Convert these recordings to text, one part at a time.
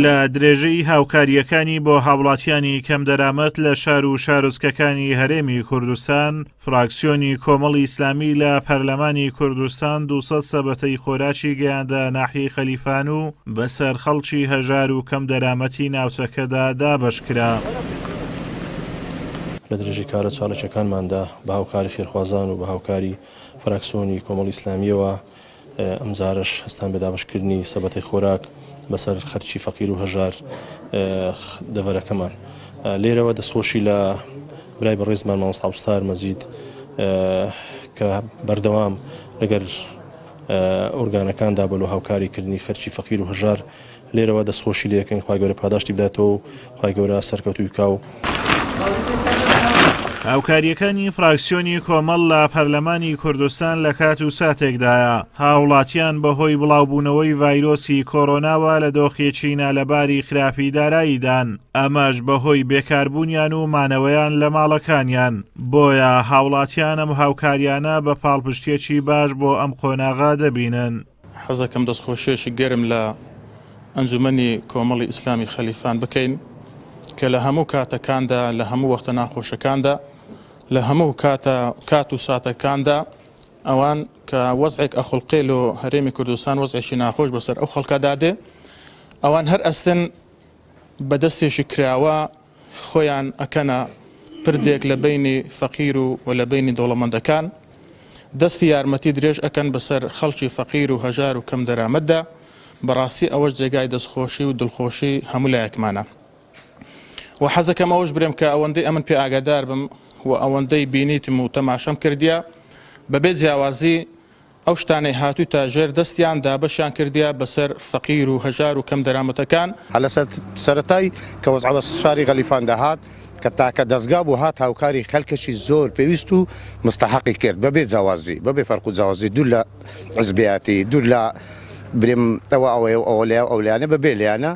لە درێژەی هاوکاریەکانی بۆ هاوڵاتیانی کەم دەرامەت لە شار و شارۆچکەکانی هەرێمی کوردستان، فراکسیۆنی کۆمەڵی ئیسلامی لە پەرلەمانی کوردستان 200 سەبەتەی خۆراکی گەیاندە ناحیەی خەلیفان و بەسەر خەڵکی هەژار و کەم دەرامەتی ناوچەکەدا دابەشکرا. لە درێژی کارە چاڵەکەکانماندا بە هاوکاری خێرخوازان و بە هاوکاری فراکسیۆنی کۆمەڵی ئیسلامیەوە ئەمجارش هەستان بە دابەشکردنی سەبەتەی خۆراک بەسەر خەرچی فەقیر و هەژار دەڤەرەکەمان. لێرەوە دەستخۆشی لە برای بەڕێزمان مامۆستا عوستار مەجید کە بەردەوام لەگەر ئۆرگانەکاندا بەلۆ هاوکاریکردنی خەرچی فەقیر و هەژار لێرەوە دەستخۆشی لە یەکەین خوای گەورە پاداشتی بداتەوە و خوای گەورە سەرکەوتووی کاو. هاوکاریەکانی فراکسیۆنی کۆمەڵ لە پەرلەمانی کوردستان لە کات و ساتێکدایە هاوڵاتیان بەهۆی بڵاوبوونەوەی ڤایرۆسی کۆڕۆناوە لە دۆخێکی نالەباری خراپی داراییدان، ئەمەش بەهۆی بێکاربوونیان و مانەوەیان لە ماڵەکانیان. بۆیە هاوڵاتیان ئەم هاوکاریانە بە پاڵپشتێکی باش بۆ ئەم قۆناغا دەبینن. حەزەکەم دەستخۆشیێکی گەرم لە ئەنجومەنی کۆمەڵی ئیسلامی خەلیفان بکەین کە لە هەموو کاتەکاندا لە هەموو وەختە ناخۆشەکاندا لە هەموو کات و ساتەکاندا ئەوان کە وەزعێک ئەخڵقێل و هەرێمی کوردستان وەزعێکی ناخۆش بەسەر ئەو خەڵکەدادێ ئەوان هەر ئەستن بەدەستێکی کراوە خۆیان ئەکەنە پردێک لە بینی فەقیر و لە بینی دەوڵەمەندەکان، دەستی یارمەتی درێژ ئەکەن بەسەر خەڵکی فەقیر و هەژار و کەم دەرامەتدا. بەڕاستی ئەوەش جێگای دەستخۆشی و دڵخۆشی هەموو لایەکمانە. و حەزەکەم ئەوش برم کە ئەوەندەی ئەمن پێ ئاگادار بم و ئەوەندەی بینیتم و تەماشەم کردیا بەبێ جیاوازی ئەو شتانەی هاتووی تا ژێر دەستیان دابەشیان کردیا بەسەر فەقیر و هەژار و کەم دەرامەتەکان. هەلە سەرەتای کە وەزعە شاری غەلیفان دەهات کە تاکە دەستگا بوو هات هاوکاری خەڵکەشی زۆر پێویست و مستەحەقی کرد بەبێ جیاوازی بەبێ فەرق و جیاوازی دوور لە حزبیاتی دوور لە بریم ئەوە ئەولیانە بەبێ لیانە.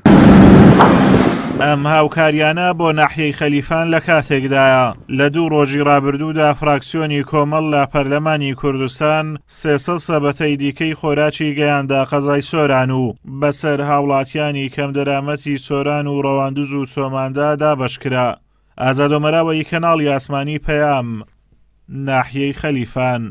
ئەم هاوکاریانە بۆ ناحیەی خەلیفان لە کاتێکدایە لە 2 ڕۆژی ڕابردوودا فراکسیۆنی کۆمەڵ لە پەرلەمانی کوردستان 300 سەبەتەی دیکەی خۆراکی گەیاندە قەزای سۆران و بەسەر هاوڵاتیانی کەم دەرامەتی سۆران و ڕەواندوز و چۆماندا دابەشکرا. ئازادۆمەراوەی کەناڵی ئاسمانی پەیام، ناحیەی خەلیفان.